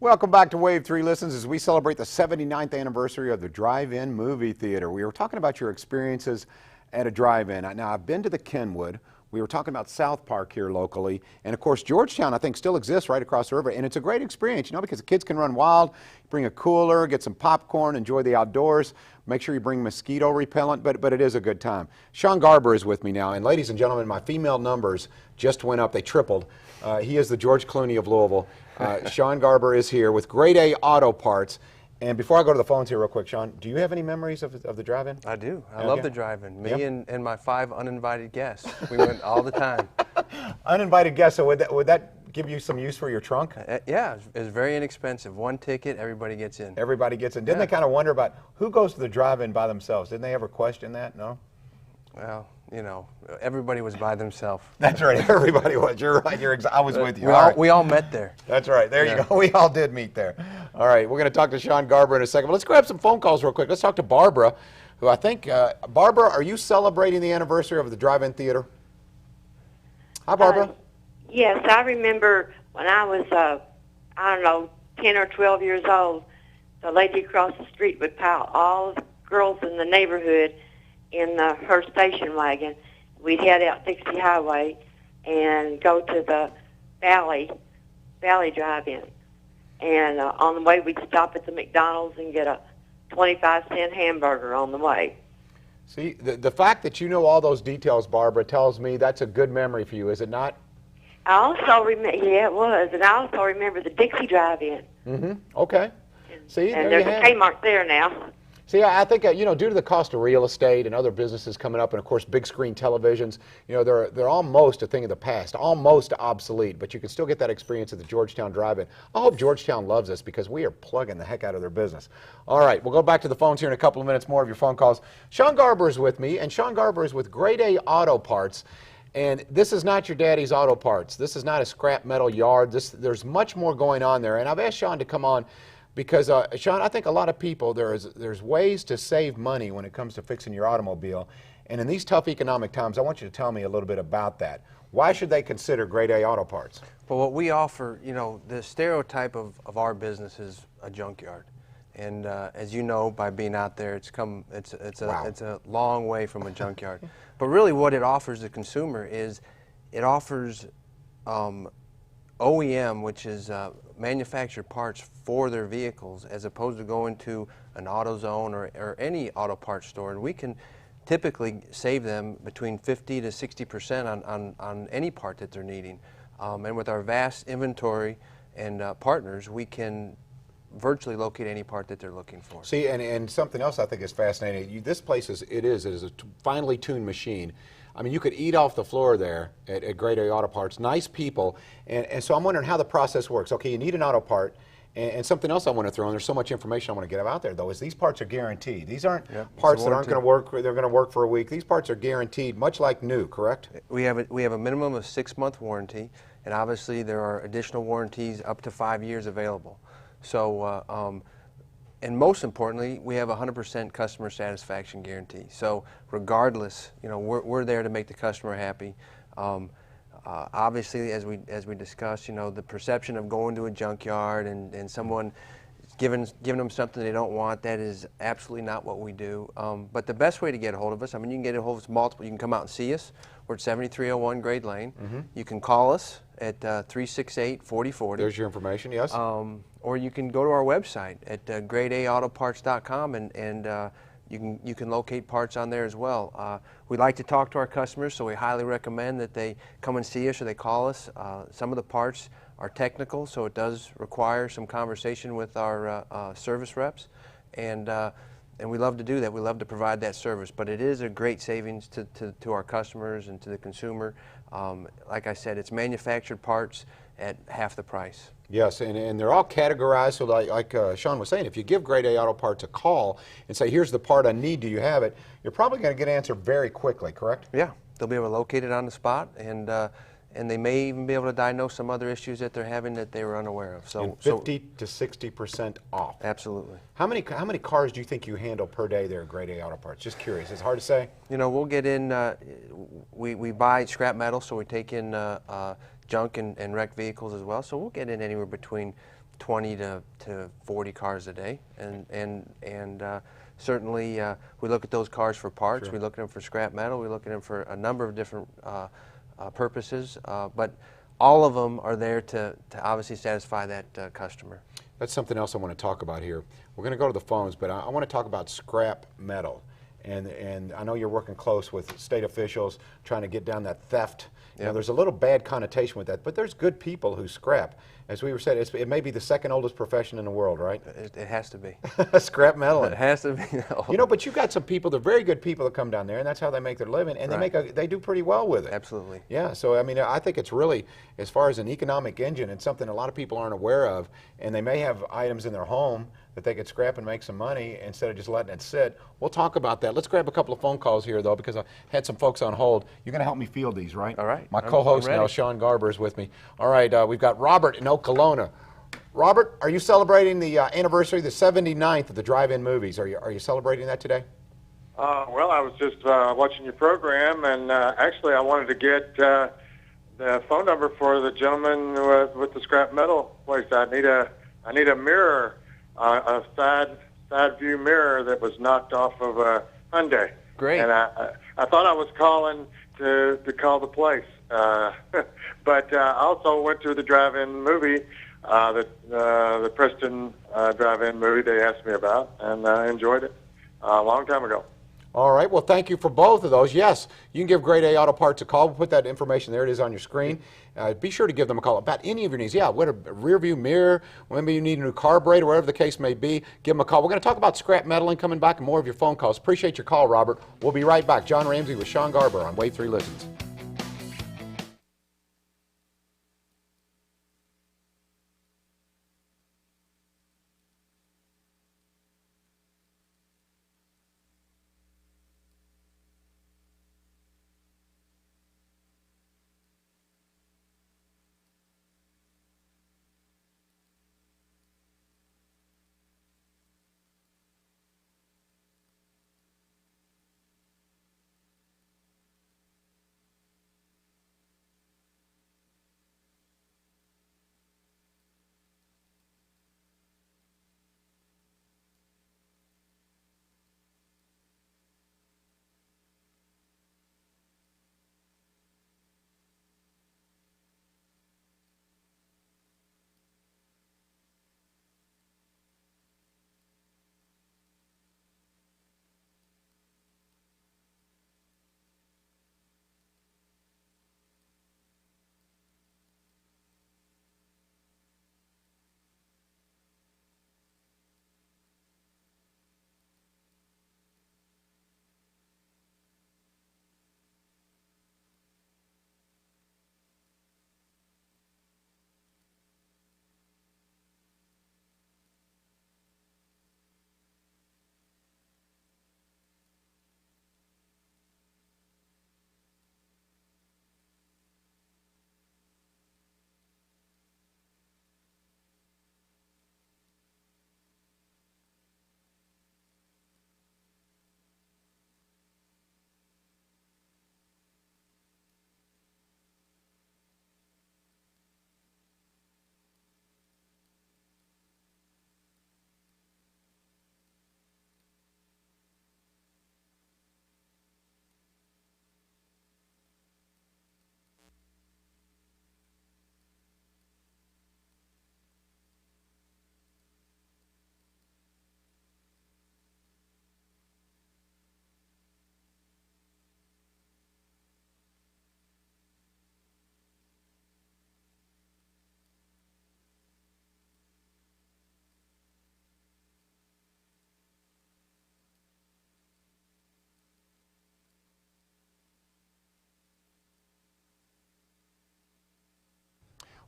Welcome back to WAVE3 Listens as we celebrate the 79th anniversary of the drive-in movie theater. We were talking about your experiences at a drive-in. Now, I've been to the Kenwood. We were talking about South Park here locally. And of course, Georgetown, I think, still exists right across the river. And it's a great experience, you know, because the kids can run wild, bring a cooler, get some popcorn, enjoy the outdoors. Make sure you bring mosquito repellent, but it is a good time. Sean Garber is with me now. And ladies and gentlemen, my female numbers just went up. They tripled. He is the George Clooney of Louisville. Sean Garber is here with Grade A Auto Parts. And before I go to the phones here real quick, Sean, do you have any memories of the drive-in? I do. I love the drive-in. Me and my 5 uninvited guests. We went all the time. Uninvited guests, so would that give you some use for your trunk? Yeah, it's very inexpensive. One ticket, everybody gets in. Everybody gets in. Didn't they kind of wonder about who goes to the drive-in by themselves? Didn't they ever question that? No? Well, you know, everybody was by themselves. That's right. Everybody was. You're right. I was with you. We all met there. That's right. There you go. We all did meet there. All right. We're going to talk to Sean Garber in a second. But let's grab some phone calls real quick. Let's talk to Barbara, who I think, Barbara, are you celebrating the anniversary of the drive-in theater? Hi, Barbara. Yes, I remember when I was, I don't know, 10 or 12 years old, the lady across the street would pile all the girls in the neighborhood in her station wagon. We'd head out Dixie Highway and go to the Valley Drive-In. And on the way, we'd stop at the McDonald's and get a 25-cent hamburger on the way. See, the fact that you know all those details, Barbara, tells me that's a good memory for you, is it not? I also remember, yeah, it was, and I also remember the Dixie Drive-In. Mm-hmm. Okay. See, and there's a Kmart there now. See, I think, you know, due to the cost of real estate and other businesses coming up, and of course big screen televisions, you know, they're almost a thing of the past, almost obsolete, but you can still get that experience at the Georgetown Drive-In. I hope Georgetown loves us because we are plugging the heck out of their business. All right, we'll go back to the phones here in a couple of minutes, more of your phone calls. Sean Garber is with me, and Sean Garber is with Grade A Auto Parts. And this is not your daddy's auto parts. This is not a scrap metal yard. There's much more going on there. And I've asked Sean to come on because, Sean, I think a lot of people, there's ways to save money when it comes to fixing your automobile. And in these tough economic times, I want you to tell me a little bit about that. Why should they consider Grade A Auto Parts? Well, what we offer, you know, the stereotype of our business is a junkyard. And as you know, by being out there, it's a long way from a junkyard. But really what it offers the consumer is it offers OEM, which is manufactured parts for their vehicles, as opposed to going to an AutoZone or any auto parts store. And we can typically save them between 50 to 60% on any part that they're needing. And with our vast inventory and partners, we can virtually locate any part that they're looking for. See, and something else I think is fascinating. This place is a finely tuned machine. I mean, you could eat off the floor there at Grade A Auto Parts. Nice people, and so I'm wondering how the process works. Okay, you need an auto part, and something else I want to throw in. There's so much information I want to get out there, though. Is these parts are guaranteed. These aren't parts that aren't going to work. They're going to work for a week. These parts are guaranteed, much like new. Correct? We have a minimum of 6-month warranty, and obviously there are additional warranties up to 5 years available. So, and most importantly, we have a 100% customer satisfaction guarantee. So regardless, you know, we're there to make the customer happy. Obviously, as we discussed, you know, the perception of going to a junkyard and someone giving them something they don't want, that is absolutely not what we do. But the best way to get a hold of us, I mean, you can get a hold of us multiple. You can come out and see us. We're at 7301 Grade Lane. Mm-hmm. You can call us at 368-4040. There's your information, yes. Or you can go to our website at gradeaautoparts.com and you can locate parts on there as well. We like to talk to our customers, so we highly recommend that they come and see us or they call us. Some of the parts are technical, so it does require some conversation with our service reps, and we love to do that. We love to provide that service, but it is a great savings to our customers and to the consumer. Like I said, it's manufactured parts at half the price. Yes, and they're all categorized, so like Sean was saying, if you give Grade A Auto Parts a call and say, here's the part I need, do you have it, you're probably going to get an answer very quickly, correct? Yeah, they'll be able to locate it on the spot, and they may even be able to diagnose some other issues that they're having that they were unaware of. So, and 50 to 60% off. Absolutely. How many cars do you think you handle per day there at Grade A Auto Parts? Just curious. It's hard to say. You know, we'll get in. We buy scrap metal, so we take in junk and wrecked vehicles as well. So we'll get in anywhere between 20 to 40 cars a day, and certainly we look at those cars for parts. Sure. We look at them for scrap metal. We look at them for a number of different purposes, but all of them are there to obviously satisfy that customer. That's something else I want to talk about here. We're going to go to the phones, but I want to talk about scrap metal. And I know you're working close with state officials trying to get down that theft. You know, there's a little bad connotation with that, but there's good people who scrap. As we were saying, it may be the second oldest profession in the world, right? It has to be. Scrap metal. It has to be. You know, but you've got some people, they're very good people that come down there, and that's how they make their living, and they do pretty well with it. Absolutely. Yeah, so I mean, I think it's really, as far as an economic engine, it's something a lot of people aren't aware of, and they may have items in their home that they could scrap and make some money instead of just letting it sit. We'll talk about that. Let's grab a couple of phone calls here, though, because I had some folks on hold. You're going to help me field these, right? All right. My co-host now, Sean Garber, is with me. All right, we've got Robert in Okolona. Robert, are you celebrating the anniversary, the 79th of the drive-in movies? Are you celebrating that today? Well, I was just watching your program, and actually I wanted to get the phone number for the gentleman with the scrap metal place. I need a mirror, a side view mirror that was knocked off of a Hyundai. Great. And I thought I was calling to call the place, but I also went to the drive-in movie. The Preston drive-in movie they asked me about, and I enjoyed it a long time ago. All right, well, thank you for both of those. Yes, you can give Grade A Auto Parts a call. We'll put that information there. It is on your screen. Be sure to give them a call about any of your needs. Yeah, what a rear view mirror, maybe you need a new carburetor, whatever the case may be, give them a call. We're going to talk about scrap metaling coming back and more of your phone calls. Appreciate your call, Robert. We'll be right back. John Ramsey with Sean Garber on WAVE 3 Listens.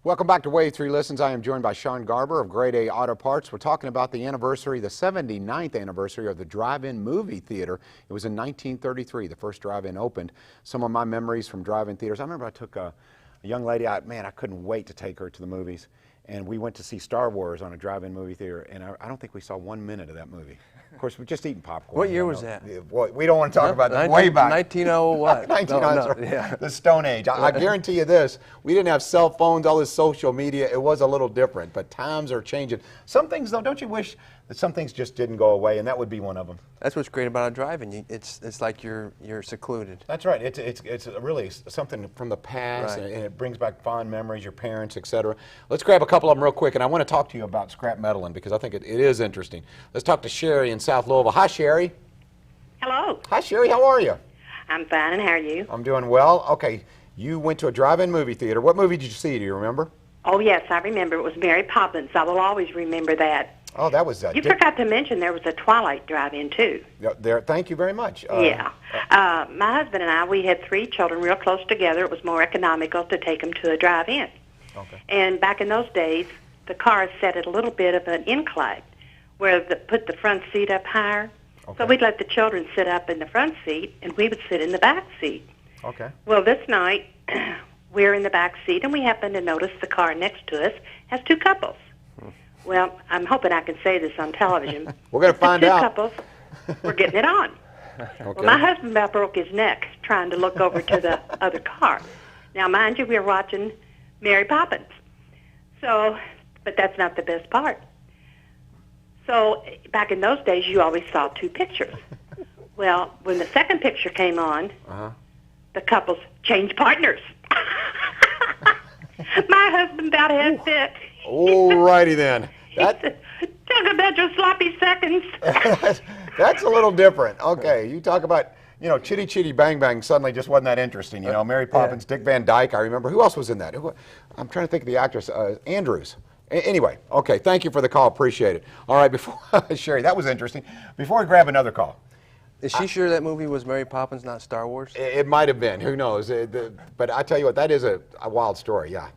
Welcome back to WAVE 3 Listens. I am joined by Sean Garber of Grade A Auto Parts. We're talking about the anniversary, the 79th anniversary of the drive-in movie theater. It was in 1933, the first drive-in opened. Some of my memories from drive-in theaters, I remember I took a a young lady, I couldn't wait to take her to the movies. And we went to see Star Wars on a drive-in movie theater, and I don't think we saw 1 minute of that movie. Of course, we're just eating popcorn. What year was that? Well, we don't want to talk about that. Way back. 1900 what? 1900s, Yeah. the Stone Age. I guarantee you this, we didn't have cell phones, all this social media. It was a little different, but times are changing. Some things, though, don't you wish that some things just didn't go away, and that would be one of them? That's what's great about driving. It's like you're secluded. That's right. It's really something from the past, Right. and it brings back fond memories, your parents, etc. Let's grab a couple of them real quick, and I want to talk to you about scrap metaling because I think it is interesting. Let's talk to Sherry in South Louisville. Hi, Sherry. Hello. Hi, Sherry. How are you? I'm fine, and how are you? I'm doing well. Okay, you went to a drive-in movie theater. What movie did you see? Do you remember? Oh, yes, I remember. It was Mary Poppins. I will always remember that. Oh, that was You forgot to mention there was a Twilight drive-in, too. There. Thank you very much. Yeah. My husband and I, we had 3 children real close together. It was more economical to take them to a drive-in. Okay. And back in those days, the cars set at a little bit of an incline where put the front seat up higher. Okay. So we'd let the children sit up in the front seat, and we would sit in the back seat. Okay. Well, this night, we're in the back seat, and we happen to notice the car next to us has 2 couples. Well, I'm hoping I can say this on television. We're going to find out. 2 couples were getting it on. Okay. Well, my husband about broke his neck trying to look over to the other car. Now, mind you, we were watching Mary Poppins. So, but that's not the best part. So, back in those days, you always saw 2 pictures. Well, when the second picture came on, the couples changed partners. My husband about had fit. All righty then. Talk about your sloppy seconds. That's a little different. Okay, you talk about, Chitty Chitty Bang Bang suddenly just wasn't that interesting. Mary Poppins, Dick Van Dyke, I remember. Who else was in that? I'm trying to think of the actress. Andrews. Anyway, okay, thank you for the call. Appreciate it. All right, Sherry, that was interesting. Before we grab another call. Is she sure that movie was Mary Poppins, not Star Wars? It might have been. Who knows? But I tell you what, that is a wild story, yeah.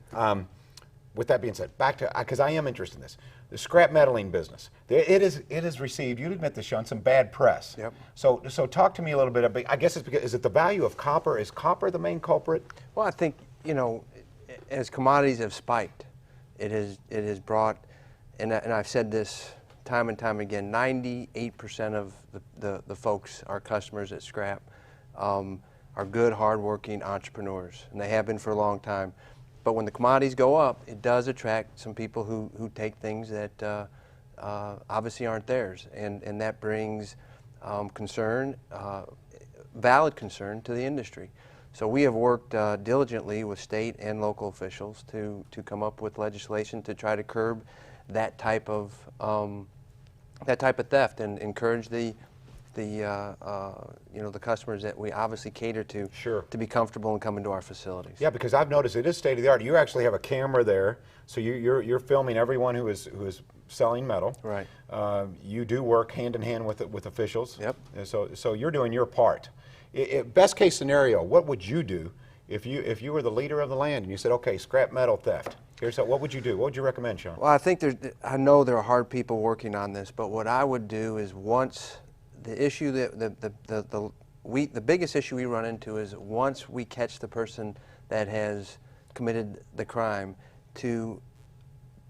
With that being said, back to, because I am interested in this, the scrap metaling business. It has received, you admit this, Sean, some bad press. Yep. So talk to me a little bit about, I guess it's because, is it the value of copper? Is copper the main culprit? Well, I think, as commodities have spiked, it has brought, and I've said this time and time again, 98% of the folks, our customers at Scrap, are good, hardworking entrepreneurs, and they have been for a long time. But when the commodities go up, it does attract some people who take things that obviously aren't theirs, and that brings concern, valid concern to the industry. So we have worked diligently with state and local officials to come up with legislation to try to curb that type of theft and encourage the customers that we obviously cater to to be comfortable and come into our facilities. Yeah, because I've noticed it is state of the art. You actually have a camera there, so you're filming everyone who is selling metal. Right. You do work hand in hand with officials. Yep. So you're doing your part. Best case scenario, what would you do if you were the leader of the land and you said, okay, scrap metal theft? What would you do? What would you recommend, Sean? Well, I think I know there are hard people working on this, but what I would do is once the issue the biggest issue we run into is once we catch the person that has committed the crime, to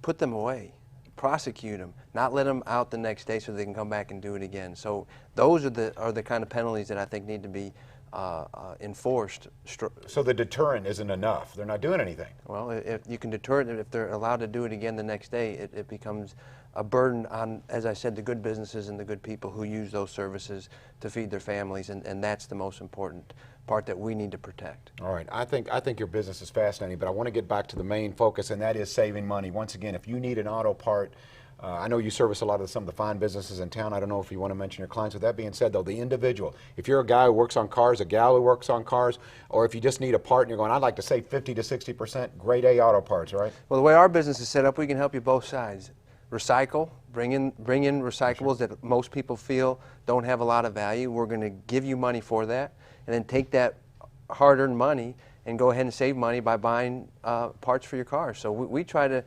put them away, prosecute them, not let them out the next day so they can come back and do it again. So those are the kind of penalties that I think need to be enforced. So the deterrent isn't enough. They're not doing anything. Well, if you can deter it, if they're allowed to do it again the next day, it becomes a burden on, as I said, the good businesses and the good people who use those services to feed their families, and that's the most important part that we need to protect. All right, I think your business is fascinating, but I want to get back to the main focus, and that is saving money. Once again, if you need an auto part, I know you service a lot of some of the fine businesses in town. I don't know if you want to mention your clients. With that being said, though, the individual, if you're a guy who works on cars, a gal who works on cars, or if you just need a part and you're going, I'd like to save 50 to 60%, grade A auto parts, right? Well, the way our business is set up, we can help you both sides. Recycle, bring in recyclables that most people feel don't have a lot of value. We're going to give you money for that, and then take that hard-earned money and go ahead and save money by buying parts for your car. So we try to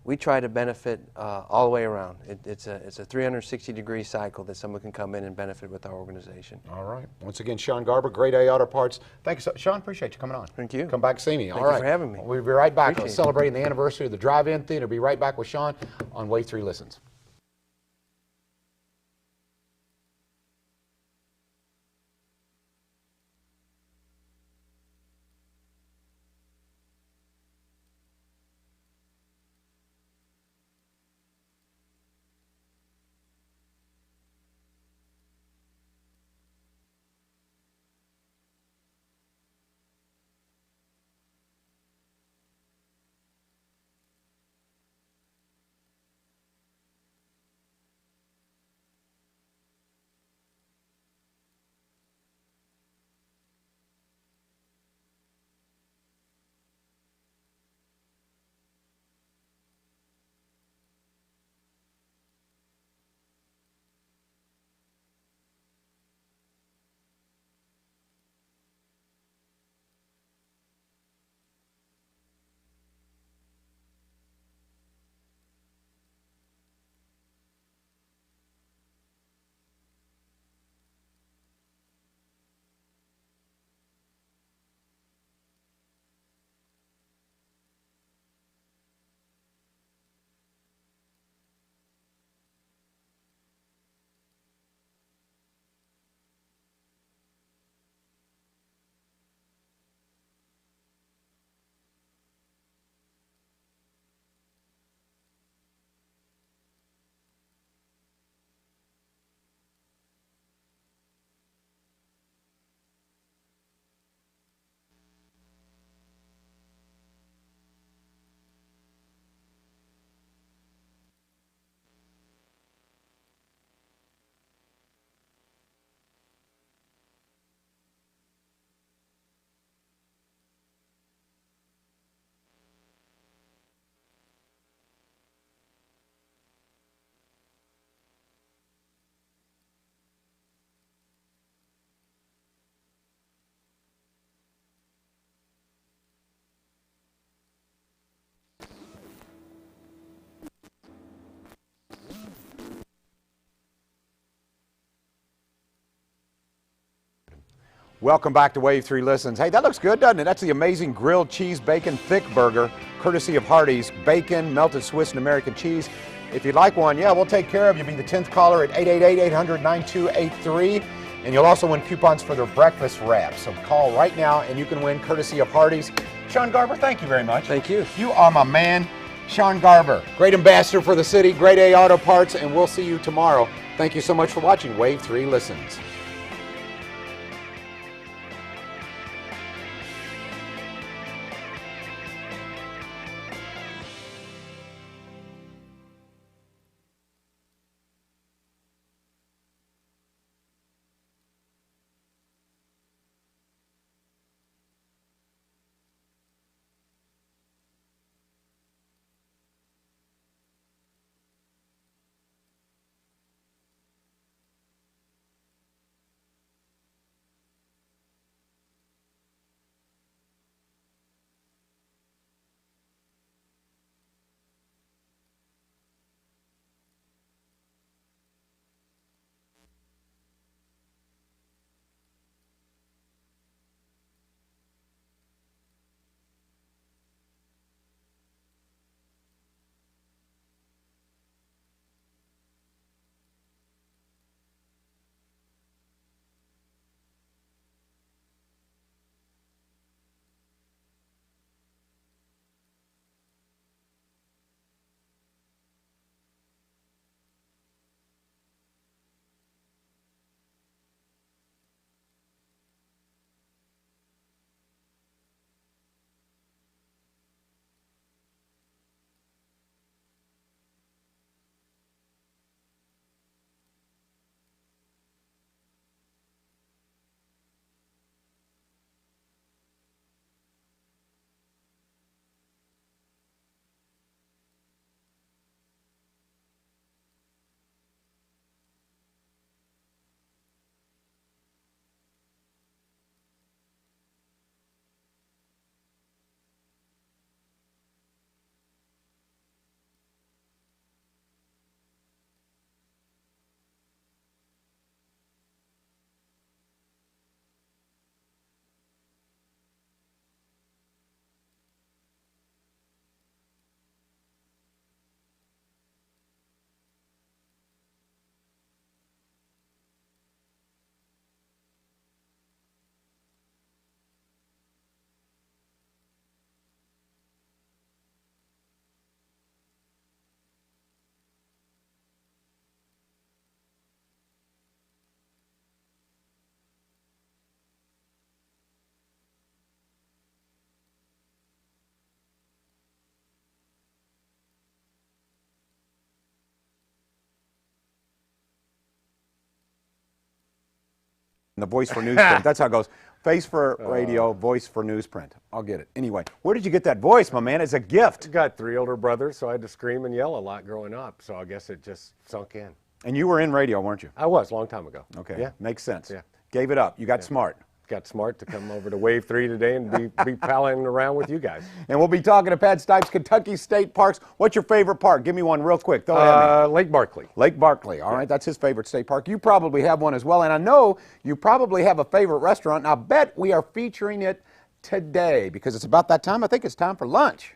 we try to benefit all the way around. It's a 360-degree cycle that someone can come in and benefit with our organization. All right. Once again, Sean Garber, Grade A Auto Parts. Thank you, Sean. Appreciate you coming on. Thank you. Come back, see me. Thank All right. you for having me. We'll be right back. Appreciate it. Celebrating the anniversary of the Drive-In Theater. Be right back with Sean on Wave 3 Listens. Welcome back to Wave 3 Listens. Hey, that looks good, doesn't it? That's the amazing grilled cheese bacon thick burger, courtesy of Hardee's. Bacon, melted Swiss and American cheese. If you'd like one, yeah, we'll take care of you. Be the 10th caller at 888-800-9283. And you'll also win coupons for their breakfast wraps. So call right now and you can win courtesy of Hardee's. Sean Garber, thank you very much. Thank you. You are my man, Sean Garber. Great ambassador for the city, Grade A Auto Parts, and we'll see you tomorrow. Thank you so much for watching Wave 3 Listens. The voice for newsprint. That's how it goes. Face for radio, voice for newsprint. I'll get it. Anyway, where did you get that voice, my man? It's a gift. I got 3 older brothers, so I had to scream and yell a lot growing up. So I guess it just sunk in. And you were in radio, weren't you? I was a long time ago. Okay. Yeah. Makes sense. Yeah. Gave it up. You got smart. Got smart to come over to WAVE3 today and be palling around with you guys. And we'll be talking to Pat Stipes, Kentucky State Parks. What's your favorite park? Give me one real quick. Throw it at me. Lake Barkley. Lake Barkley. All right, that's his favorite state park. You probably have one as well, and I know you probably have a favorite restaurant, and I bet we are featuring it today because it's about that time. I think it's time for lunch.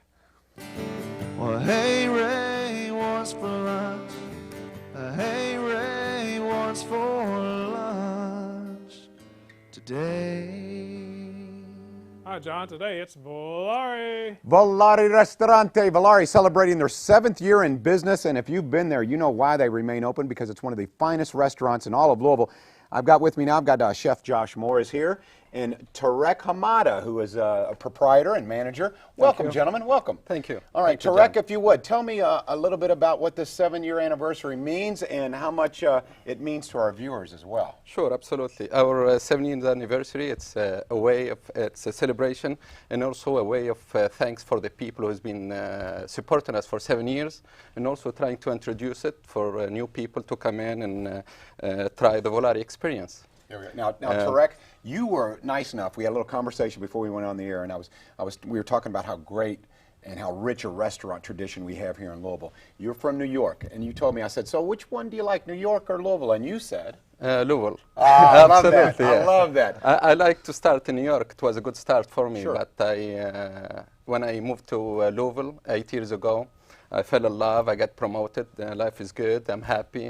Well, hey, Ray, what's for lunch? Hey, Ray, what's for lunch today? Hi, John. Today it's Volare. Volare Ristorante. Volare celebrating their 7th year in business, and if you've been there, you know why they remain open, because it's one of the finest restaurants in all of Louisville. I've got with me now, I've got Chef Josh Moore is here, and Tarek Hamada, who is a proprietor and manager. Welcome, gentlemen. Welcome. Thank you. All right, Tarek, if you would, tell me a little bit about what this 7-year anniversary means and how much it means to our viewers as well. Sure, absolutely. Our 7-year anniversary, it's a way of, it's a celebration and also a way of thanks for the people who's been supporting us for 7 years, and also trying to introduce it for new people to come in and try the Volare experience. There we go. Now, Tarek, you were nice enough. We had a little conversation before we went on the air, and we were talking about how great and how rich a restaurant tradition we have here in Louisville. You're from New York, and you told me, I said, so which one do you like, New York or Louisville? And you said? Louisville. I love that. Yeah. I love that. I like to start in New York. It was a good start for me, Sure. but when I moved to Louisville 8 years ago, I fell in love. I got promoted. Life is good. I'm happy.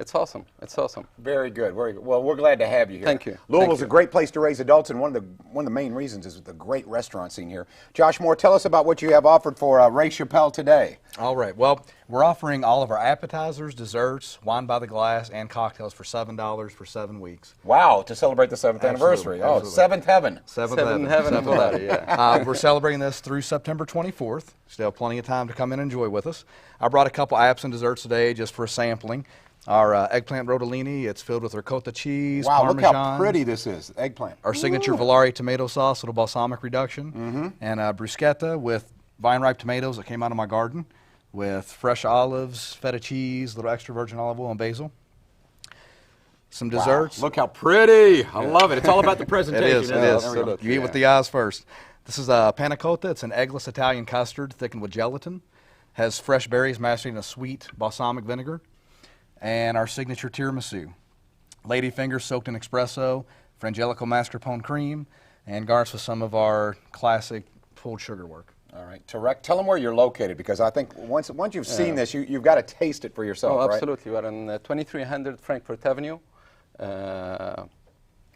It's awesome. It's awesome. Very good. Very good. Well, we're glad to have you here. Thank you. Louisville's Thank a great place to raise adults, and one of the main reasons is the great restaurant scene here. Josh Moore, tell us about what you have offered for Ray Chappelle today. All right. Well, we're offering all of our appetizers, desserts, wine by the glass, and cocktails for $7 for 7 weeks. Wow, to celebrate the 7th anniversary. Oh, Absolutely. 7th heaven. Seventh Seven heaven of Volare, yeah. We're celebrating this through September 24th. Still plenty of time to come in and enjoy with us. I brought a couple apps and desserts today just for a sampling. Our eggplant rotellini, it's filled with ricotta cheese, Wow, Parmesan. look how pretty this is. Eggplant. Our signature Volare tomato sauce, little balsamic reduction. And bruschetta with vine-ripe tomatoes that came out of my garden with fresh olives, feta cheese, little extra virgin olive oil, and basil. Some desserts. Wow, look how pretty. I love it. It's all about the presentation. It is. isn't It is. There we go. You eat with the eyes first. This is a panna cotta. It's an eggless Italian custard thickened with gelatin. Has fresh berries mashed in a sweet balsamic vinegar. And our signature tiramisu. Ladyfingers soaked in espresso, frangelico mascarpone cream, and garnished with some of our classic pulled sugar work. All right, Tarek, tell them where you're located, because I think once you've seen this, you've got to taste it for yourself, Oh, right? absolutely. We're on 2300 Frankfurt Avenue.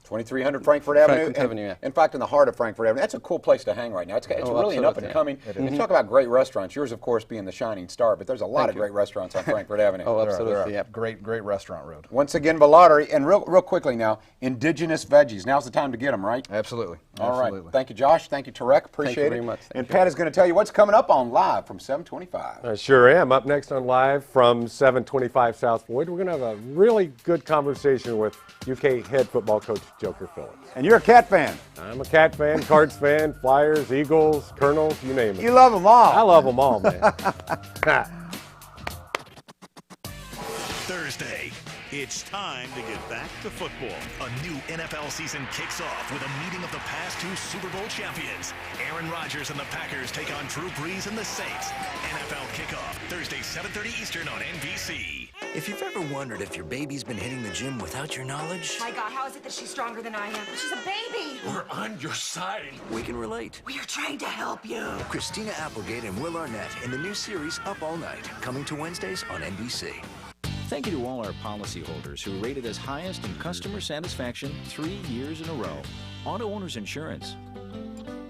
2300 Frankfurt Avenue. Frankfurt Avenue, yeah. In fact, in the heart of Frankfurt Avenue. That's a cool place to hang right now. It's really an absolutely, up and coming. You talk about great restaurants. Yours, of course, being the shining star, but there's a lot of great restaurants on Frankfurt Avenue. Oh, They're absolutely, a yeah. great restaurant road. Once again, Volare, and real quickly now, indigenous veggies. Now's the time to get them, right? Absolutely. All right. Absolutely. Thank you, Josh. Thank you, Tarek. Appreciate it. very much. Thank And you. Pat is going to tell you what's coming up on Live from 725. I sure am. Up next on Live from 725 South Floyd, we're going to have a really good conversation with UK head football coach Joker Phillips. And you're a Cat fan. I'm a Cat fan, Cards fan, Flyers, Eagles, Colonels, you name it. You love them all. I love them all, man. Thursday, it's time to get back to football. A new NFL season kicks off with a meeting of the past 2 Super Bowl champions. Aaron Rodgers and the Packers take on Drew Brees and the Saints. NFL kickoff, Thursday, 7:30 Eastern on NBC. If you've ever wondered if your baby's been hitting the gym without your knowledge, My God, how is it that she's stronger than I am? She's a baby. we're on your side. We can relate. We are trying to help you. Christina Applegate and Will Arnett in the new series Up All Night, coming to Wednesdays on NBC. Thank you to all our policyholders who rated us highest in customer satisfaction 3 years in a row. Auto Owners Insurance,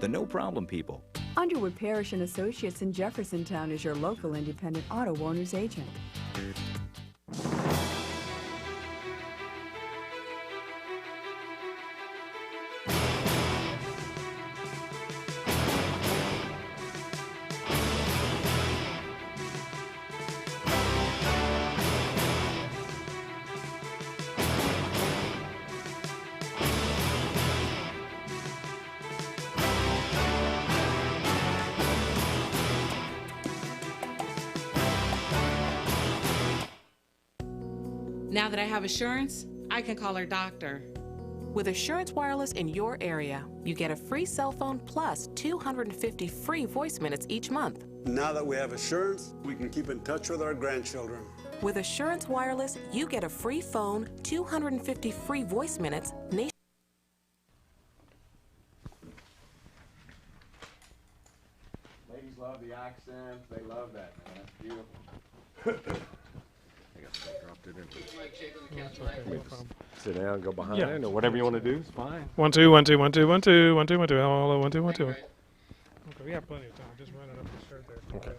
the no problem people. Underwood Parrish and Associates in Jeffersontown is your local independent auto owner's agent. Now that I have Assurance, I can call her doctor. With Assurance Wireless in your area, you get a free cell phone plus 250 free voice minutes each month. Now that we have Assurance, we can keep in touch with our grandchildren. With Assurance Wireless, you get a free phone, 250 free voice minutes, Ladies love the accents. They love that, man. That's beautiful. Sit down, go behind, or whatever you want to do is fine. 1 2 1 2 1 2 1 2 1 2 1 2. Hello, 1 2 1 2. Okay, we have plenty of time. Just run it up the shirt there. Okay.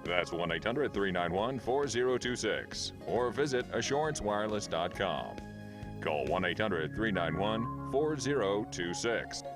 That's 1-800-391-4026 or visit AssuranceWireless.com. Call 1-800-391-4026.